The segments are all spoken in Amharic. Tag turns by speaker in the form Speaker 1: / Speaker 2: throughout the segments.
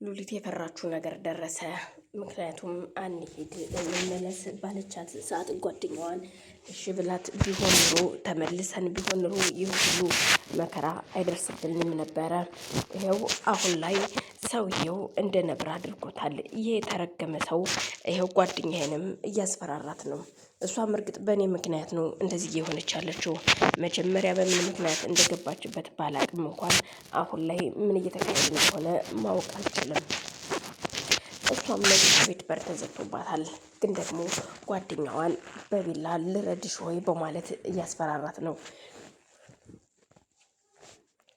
Speaker 1: ሉሊት የፈራችው ነገር ደረሰ። ምክንያቱም አንሂድ እንመለስ ባለቻት ሰዓት ጓደኛዋን እሺ ብላት ቢሆን ኑሮ ተመልሰን ቢሆን ኑሮ ይህ ሁሉ መከራ አይደርስብንም ነበረ። ይኸው አሁን ላይ ሰውየው እንደ ነብር አድርጎታል። ይህ የተረገመ ሰው ይኸው ጓደኛዬንም እያስፈራራት ነው። እሷም እርግጥ በእኔ ምክንያት ነው እንደዚህ እየሆነች ያለችው። መጀመሪያ በምን ምክንያት እንደገባችበት ባላቅም እንኳን አሁን ላይ ምን እየተካሄደ እንደሆነ ማወቅ አልችልም። እሷም ለዚህ ቤት በር ተዘግቶባታል። ግን ደግሞ ጓደኛዋን በቢላ ልረድሽ ወይ በማለት እያስፈራራት ነው።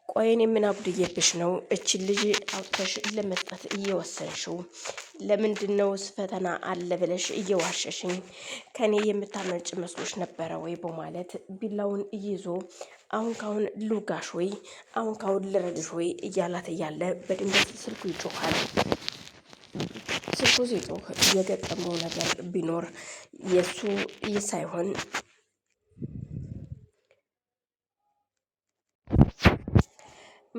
Speaker 1: ቆይን የምናጉድዬብሽ ነው እችን ልጅ አውጥተሽ ለመስጠት እየወሰንሽው? ለምንድነውስ ፈተና አለ ብለሽ እየዋሸሽኝ ከኔ የምታመልጭ መስሎሽ ነበረ ወይ በማለት ቢላውን ይዞ አሁን ካሁን ልውጋሽ ወይ አሁን ካሁን ልረድሽ ወይ እያላት እያለ በድንገት ስልኩ ይጮኻል። ስልኩ ሲጮህ የገጠመው ነገር ቢኖር የእሱ ይህ ሳይሆን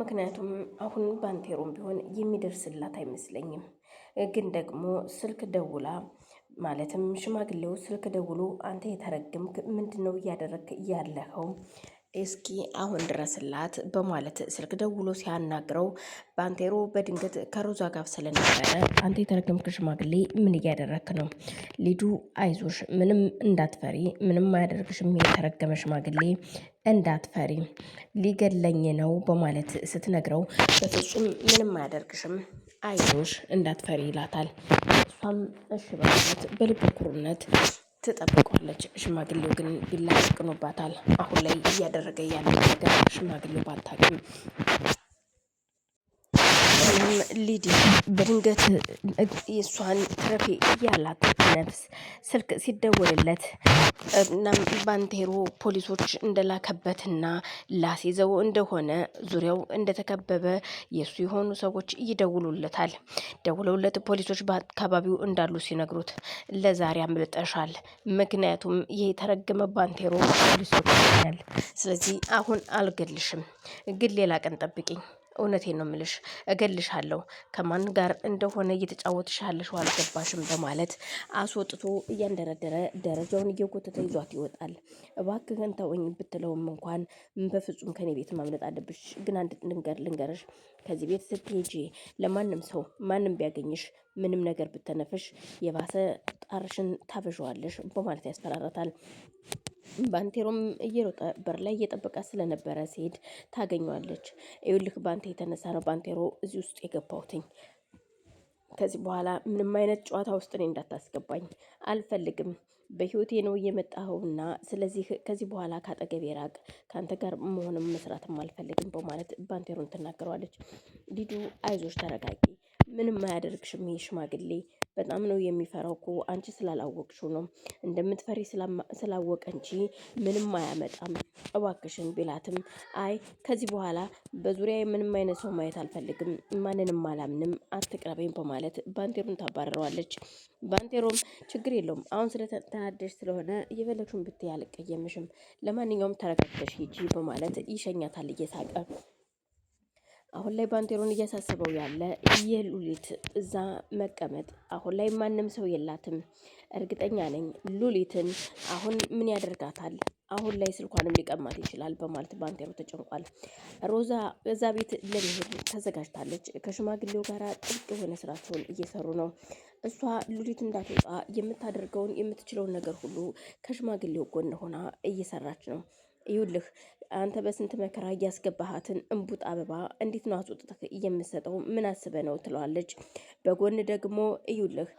Speaker 1: ምክንያቱም አሁን ባንቴሮም ቢሆን የሚደርስላት አይመስለኝም። ግን ደግሞ ስልክ ደውላ ማለትም ሽማግሌው ስልክ ደውሎ አንተ የተረገምክ ምንድነው እያደረግክ ያለኸው? እስኪ አሁን ድረስላት በማለት ስልክ ደውሎ ሲያናግረው ባንቴሮ በድንገት ከሮዛ ጋር ስለነበረ አንተ የተረገምክ ሽማግሌ ምን እያደረግክ ነው? ሊዱ አይዞሽ፣ ምንም እንዳትፈሪ፣ ምንም አያደርግሽም የተረገመ ሽማግሌ እንዳትፈሪ፣ ሊገለኝ ነው በማለት ስትነግረው በፍጹም ምንም አያደርግሽም አይዞሽ እንዳትፈሪ ይላታል። እሷም እሺ በማለት በልብ ኩርነት ትጠብቋለች። ሽማግሌው ግን ቢላ ደቅኖባታል። አሁን ላይ እያደረገ ያለ ነገር ሽማግሌው ባታውቅም ሊዲ በድንገት የእሷን ትረፊ እያላት ነፍስ ስልክ ሲደወልለት እናም ባንቴሮ ፖሊሶች እንደላከበትና ላስይዘው እንደሆነ ዙሪያው እንደተከበበ የእሱ የሆኑ ሰዎች ይደውሉለታል። ደውለውለት ፖሊሶች በአካባቢው እንዳሉ ሲነግሩት ለዛሬ አምልጠሻል፣ ምክንያቱም ይሄ የተረገመ ባንቴሮ ፖሊሶች ይላል። ስለዚህ አሁን አልገልሽም፣ ግን ሌላ ቀን ጠብቂኝ፣ እውነቴን ነው ምልሽ፣ እገልሻለሁ፣ ከማን ጋር እንደሆነ እየተጫወትሽ ያለሽው አልገባሽም በማለት አስወጥቶ እያንደረደረ ደረጃውን እየጎተተ ይዟት ይወጣል። እባክህን ተወኝ ብትለውም እንኳን በፍጹም ከኔ ቤት ማምለጥ አለብሽ፣ ግን አንድ ልንገርሽ፣ ከዚህ ቤት ስትሄጂ ለማንም ሰው ማንም ቢያገኝሽ ምንም ነገር ብተነፍሽ የባሰ ጣርሽን ታበዣዋለሽ በማለት ያስፈራራታል። ባንቴሮም እየሮጠ በር ላይ እየጠበቃ ስለነበረ ሲሄድ ታገኘዋለች። ይኸውልህ ባንተ የተነሳ ነው ባንቴሮ እዚህ ውስጥ የገባሁትኝ። ከዚህ በኋላ ምንም አይነት ጨዋታ ውስጥ እኔ እንዳታስገባኝ አልፈልግም። በህይወቴ ነው የመጣኸውና ስለዚህ ከዚህ በኋላ ካጠገቤ ራቅ፣ ከአንተ ጋር መሆንም መስራትም አልፈልግም በማለት ባንቴሮን ትናገረዋለች። ሊዱ አይዞሽ ተረጋጊ፣ ምንም አያደርግሽም፣ ይሄ ሽማግሌ በጣም ነው የሚፈራው እኮ አንቺ ስላላወቅሽው ነው፣ እንደምትፈሪ ስላወቀ እንጂ ምንም አያመጣም እባክሽን ቢላትም አይ ከዚህ በኋላ በዙሪያ ምንም አይነት ሰው ማየት አልፈልግም፣ ማንንም አላምንም፣ አትቅረበኝ በማለት ባንቴሮን ታባረረዋለች። ባንቴሮም ችግር የለውም አሁን ስለተናደሽ ስለሆነ የፈለግሽውን ብትይ አልቀየምሽም፣ ለማንኛውም ተረጋግተሽ ሂጂ በማለት ይሸኛታል እየሳቀ። አሁን ላይ ባንቴሮን እያሳሰበው ያለ የሉሊት እዛ መቀመጥ። አሁን ላይ ማንም ሰው የላትም። እርግጠኛ ነኝ ሉሊትን አሁን ምን ያደርጋታል? አሁን ላይ ስልኳንም ሊቀማት ይችላል በማለት ባንቴሮ ተጨንቋል። ሮዛ እዛ ቤት ለመሄድ ተዘጋጅታለች። ከሽማግሌው ጋር ጥብቅ የሆነ ስራቸውን እየሰሩ ነው። እሷ ሉሊት እንዳትወጣ የምታደርገውን የምትችለውን ነገር ሁሉ ከሽማግሌው ጎን ሆና እየሰራች ነው። ይኸውልህ አንተ በስንት መከራ እያስገባሃትን እንቡጥ አበባ እንዴት ነው አስወጥተህ የምሰጠው? ምን አስበህ ነው ትለዋለች። በጎን ደግሞ ይኸውልህ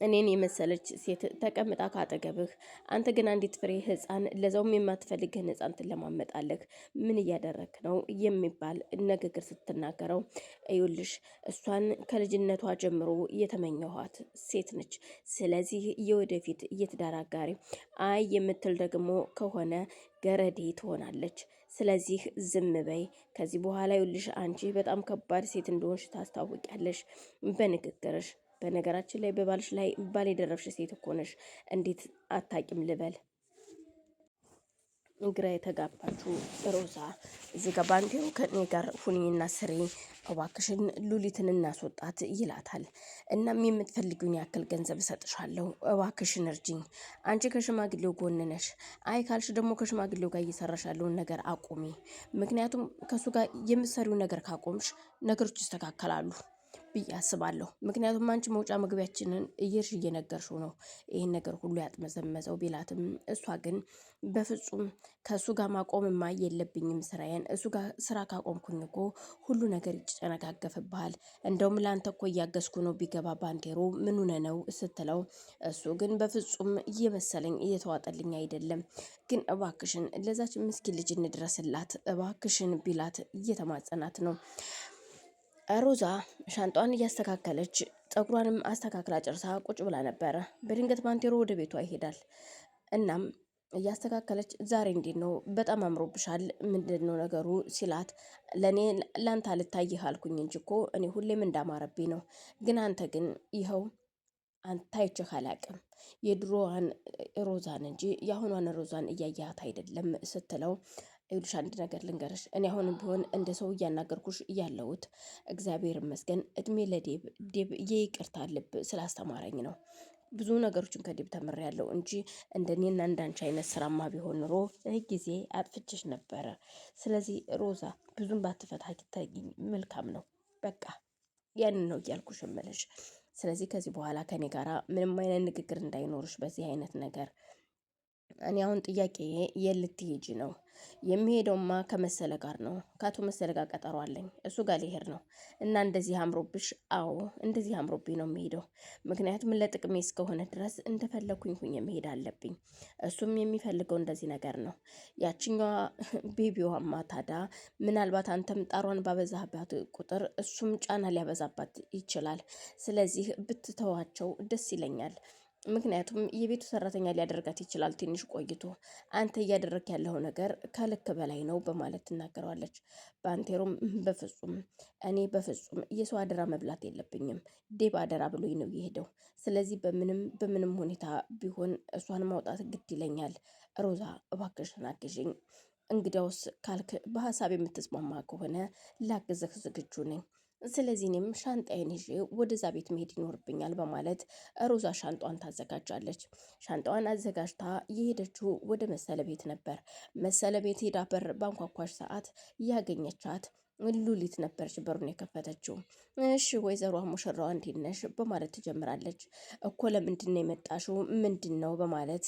Speaker 1: እኔን የመሰለች ሴት ተቀምጣ ካጠገብህ፣ አንተ ግን አንዲት ፍሬ ህፃን ለዛውም የማትፈልግህን ህፃን ትለማመጣለህ። ምን እያደረክ ነው የሚባል ንግግር ስትናገረው፣ ይኸውልሽ እሷን ከልጅነቷ ጀምሮ የተመኘኋት ሴት ነች። ስለዚህ የወደፊት የትዳር አጋሪ አይ የምትል ደግሞ ከሆነ ገረዴ ትሆናለች። ስለዚህ ዝም በይ። ከዚህ በኋላ ይኸውልሽ አንቺ በጣም ከባድ ሴት እንደሆንሽ ታስታውቂያለሽ በንግግርሽ። በነገራችን ላይ በባልሽ ላይ ባል የደረብሽ ሴት እኮ ነሽ። እንዴት አታቂም ልበል? ግራ የተጋባችው ሮዛ እዚህ ጋር ባንቴሮ ከእኔ ጋር ሁኚና ስሪ እባክሽን ሉሊትን እናስወጣት ይላታል። እናም የምትፈልጊውን ያክል ገንዘብ እሰጥሻለሁ እባክሽን እርጅኝ። አንቺ ከሽማግሌው ጎን ነሽ። አይ ካልሽ ደግሞ ከሽማግሌው ጋር እየሰራሽ ያለውን ነገር አቁሚ። ምክንያቱም ከእሱ ጋር የምትሰሪው ነገር ካቆምሽ ነገሮች ይስተካከላሉ ብዬ አስባለሁ። ምክንያቱም አንቺ መውጫ መግቢያችንን እየነገርሽው ነው ይህን ነገር ሁሉ ያጥመዘመዘው ቢላትም እሷ ግን በፍጹም ከእሱ ጋር ማቆምማ የለብኝም ስራዬን። እሱ ጋር ስራ ካቆምኩኝ እኮ ሁሉ ነገር ይጨነጋገፍብሃል። እንደውም ለአንተ እኮ እያገዝኩ ነው ቢገባ ባንቴሮ ምን ሆነ ነው ስትለው፣ እሱ ግን በፍጹም እየመሰለኝ እየተዋጠልኝ አይደለም፣ ግን እባክሽን ለዛች ምስኪን ልጅ እንድረስላት እባክሽን ቢላት እየተማጸናት ነው። ሮዛ ሻንጧን እያስተካከለች ፀጉሯንም አስተካክላ ጨርሳ ቁጭ ብላ ነበረ። በድንገት ባንቴሮ ወደ ቤቷ ይሄዳል። እናም እያስተካከለች ዛሬ እንዴት ነው በጣም አምሮብሻል፣ ምንድን ነው ነገሩ ሲላት፣ ለእኔ ላንተ አልታይህ አልኩኝ እንጂ እኮ እኔ ሁሌም እንዳማረብኝ ነው። ግን አንተ ግን ይኸው አንተ አይቼህ አላቅም የድሮዋን ሮዛን እንጂ የአሁኗን ሮዛን እያያት አይደለም ስትለው፣ ይኸውልሽ አንድ ነገር ልንገርሽ፣ እኔ አሁንም ቢሆን እንደ ሰው እያናገርኩሽ እያለሁት እግዚአብሔር ይመስገን እድሜ ለዴብ ዴብ የይቅርታ ልብ ስላስተማረኝ ነው። ብዙ ነገሮችን ከዴብ ተምሬያለሁ እንጂ እንደኔና እንዳንቺ አይነት ስራማ ቢሆን ኑሮ ጊዜ አጥፍችሽ ነበረ። ስለዚህ ሮዛ ብዙም ባትፈታጊ መልካም ነው። በቃ ያንን ነው እያልኩሽ እምልሽ። ስለዚህ ከዚህ በኋላ ከኔ ጋራ ምንም አይነት ንግግር እንዳይኖርሽ በዚህ አይነት ነገር። እኔ አሁን ጥያቄ የልትሄጂ ነው? የሚሄደውማ ከመሰለ ጋር ነው። ከአቶ መሰለ ጋር ቀጠሮ አለኝ። እሱ ጋር ሊሄድ ነው እና እንደዚህ አምሮብሽ? አዎ እንደዚህ አምሮብኝ ነው የሚሄደው። ምክንያቱም ለጥቅሜ እስከሆነ ድረስ እንደፈለኩኝ ሁኝ መሄድ አለብኝ። እሱም የሚፈልገው እንደዚህ ነገር ነው። ያችኛዋ ቤቢዋማ ታዳ ምናልባት አንተም ጣሯን ባበዛህባት ቁጥር እሱም ጫና ሊያበዛባት ይችላል። ስለዚህ ብትተዋቸው ደስ ይለኛል። ምክንያቱም የቤቱ ሰራተኛ ሊያደርጋት ይችላል ትንሽ ቆይቶ። አንተ እያደረክ ያለው ነገር ከልክ በላይ ነው በማለት ትናገረዋለች። ባንቴሮም በፍጹም እኔ በፍጹም የሰው አደራ መብላት የለብኝም፣ ዴብ አደራ ብሎኝ ነው የሄደው። ስለዚህ በምንም ሁኔታ ቢሆን እሷን ማውጣት ግድ ይለኛል። ሮዛ እባክሽን አግዥኝ። እንግዲያውስ ካልክ በሀሳብ የምትስማማ ከሆነ ላግዝህ ዝግጁ ነኝ። ስለዚህ እኔም ሻንጣዬን ይዤ ወደዛ ቤት መሄድ ይኖርብኛል በማለት ሮዛ ሻንጧን ታዘጋጃለች። ሻንጣዋን አዘጋጅታ የሄደችው ወደ መሰለ ቤት ነበር። መሰለ ቤት ሄዳ በር ባንኳኳሽ ሰዓት ያገኘቻት ሉሊት ነበረች በሩን የከፈተችው። እሺ ወይዘሮ ሙሽራዋ እንዴት ነሽ በማለት ትጀምራለች። እኮ ለምንድን ነው የመጣሽው? ምንድን ነው በማለት